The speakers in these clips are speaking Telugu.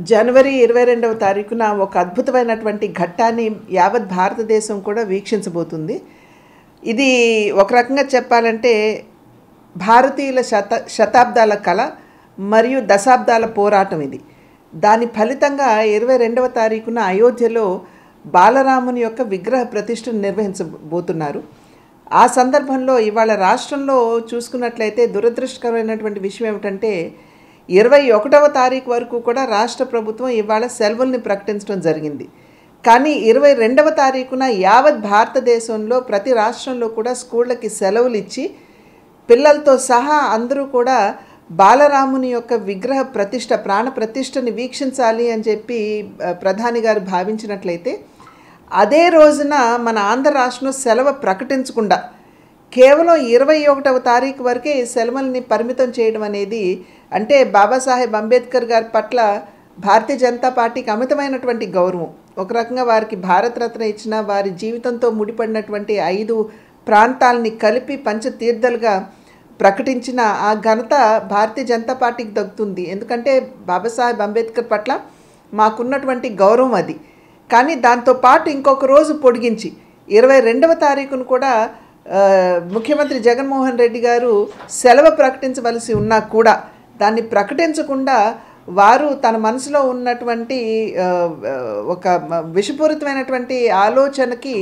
జనవరి 22వ తారీఖున ఒక అద్భుతమైనటువంటి ఘట్టాన్ని యావత్ భారతదేశం కూడా వీక్షించబోతుంది. ఇది ఒక రకంగా చెప్పాలంటే భారతీయుల శతాబ్దాల కళ మరియు దశాబ్దాల పోరాటం ఇది. దాని ఫలితంగా 22వ తారీఖున అయోధ్యలో బాలరాముని యొక్క విగ్రహ ప్రతిష్టను నిర్వహించబోతున్నారు. ఆ సందర్భంలో ఇవాళ రాష్ట్రంలో చూసుకున్నట్లయితే దురదృష్టకరమైనటువంటి విషయం ఏమిటంటే 21వ తారీఖు వరకు కూడా రాష్ట్ర ప్రభుత్వం ఇవాళ సెలవుల్ని ప్రకటించడం జరిగింది. కానీ 22వ తారీఖున యావత్ భారతదేశంలో ప్రతి రాష్ట్రంలో కూడా స్కూళ్ళకి సెలవులు ఇచ్చి పిల్లలతో సహా అందరూ కూడా బాలరాముని యొక్క విగ్రహ ప్రతిష్ట ప్రాణ ప్రతిష్టని వీక్షించాలి అని చెప్పి ప్రధాని గారు భావించినట్లయితే అదే రోజున మన ఆంధ్ర రాష్ట్రం సెలవు ప్రకటించకుండా కేవలం 21వ తారీఖు వరకే సెలవుల్ని పరిమితం చేయడం అనేది అంటే బాబాసాహెబ్ అంబేద్కర్ గారి పట్ల భారతీయ జనతా పార్టీకి అమితమైనటువంటి గౌరవం. ఒక రకంగా వారికి భారతరత్న ఇచ్చిన వారి జీవితంతో ముడిపడినటువంటి 5 ప్రాంతాలని కలిపి పంచతీర్థలుగా ప్రకటించిన ఆ ఘనత భారతీయ జనతా పార్టీకి దక్కుతుంది. ఎందుకంటే బాబాసాహెబ్ అంబేద్కర్ పట్ల మాకున్నటువంటి గౌరవం అది. కానీ దాంతోపాటు ఇంకొక రోజు పొడిగించి 22వ తారీఖును కూడా ముఖ్యమంత్రి జగన్మోహన్ రెడ్డి గారు సెలవు ప్రకటించవలసి ఉన్నా కూడా దాన్ని ప్రకటించకుండా వారు తన మనసులో ఉన్నటువంటి ఒక విషపూరితమైనటువంటి ఆలోచనకి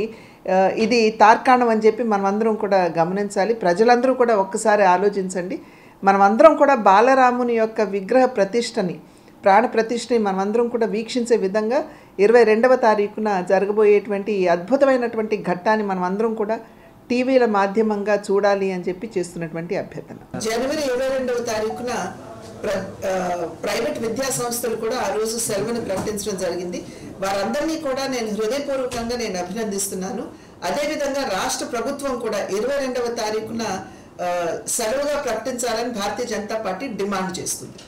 ఇది తార్కాణం అని చెప్పి మనమందరం కూడా గమనించాలి. ప్రజలందరూ కూడా ఒక్కసారి ఆలోచించండి. మనమందరం కూడా బాలరాముని యొక్క విగ్రహ ప్రతిష్టని ప్రాణ ప్రతిష్టని మనమందరం కూడా వీక్షించే విధంగా 22వ తారీఖున జరగబోయేటువంటి అద్భుతమైనటువంటి ఘట్టాన్ని మనమందరం కూడా టీవీల మాధ్యమంగా చూడాలి అని చెప్పి చేస్తున్నటువంటి అభ్యర్థన. జనవరి 22వ తారీఖున ప్రైవేట్ విద్యా సంస్థలు కూడా ఆ రోజు సెలవును ప్రకటించడం జరిగింది. వారందరినీ కూడా నేను హృదయపూర్వకంగా అభినందిస్తున్నాను. అదేవిధంగా రాష్ట్ర ప్రభుత్వం కూడా 22వ తారీఖున సెలవుగా ప్రకటించాలని భారతీయ జనతా పార్టీ డిమాండ్ చేస్తుంది.